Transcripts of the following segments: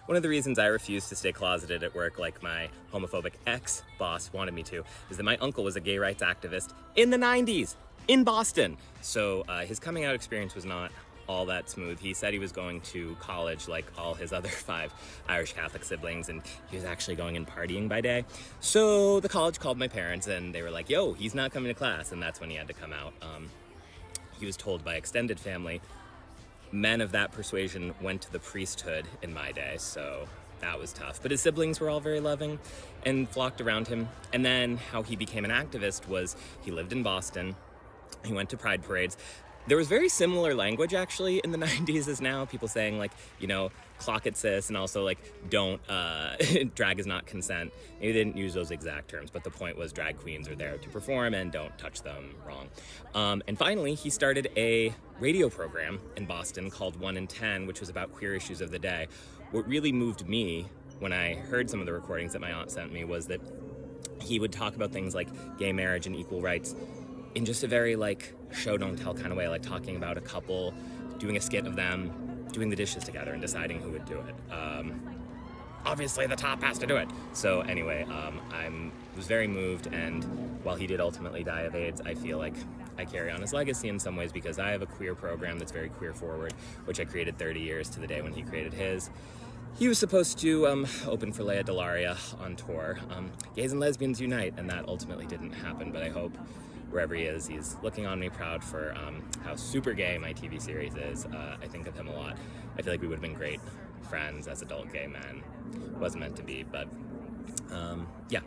One of the reasons I refused to stay closeted at work like my homophobic ex-boss wanted me to is that my uncle was a gay rights activist in the 90s in Boston. So his coming out experience was not all that smooth. He said he was going to college like all his other 5 Irish Catholic siblings, and he was actually going and partying by day. So the college called my parents and they were like, yo, he's not coming to class, and that's when he had to come out. He was told by extended family. Men of that persuasion went to the priesthood in my day, so that was tough. But his siblings were all very loving and flocked around him. And then how he became an activist was he lived in Boston. He went to pride parades. There was very similar language actually in the 90s as now. People saying like, you know, clock it sis, and also like don't, drag is not consent. They didn't use those exact terms, but the point was drag queens are there to perform and don't touch them wrong. And finally, he started a radio program in Boston called 1 in 10, which was about queer issues of the day. What really moved me when I heard some of the recordings that my aunt sent me was that he would talk about things like gay marriage and equal rights in just a very like show don't tell kind of way, like talking about a couple, doing a skit of them doing the dishes together and deciding who would do it. Obviously the top has to do it. So anyway, I was very moved, and while he did ultimately die of AIDS, I feel like I carry on his legacy in some ways because I have a queer program that's very queer forward, which I created 30 years to the day when he created his. He was supposed to open for Lea Delaria on tour, Gays and Lesbians Unite, and that ultimately didn't happen, but I hope wherever he is, he's looking on me proud for how super gay my TV series is. I think of him a lot. I feel like we would have been great friends as adult gay men. Wasn't meant to be, but yeah.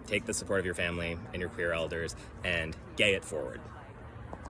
Take the support of your family and your queer elders and gay it forward.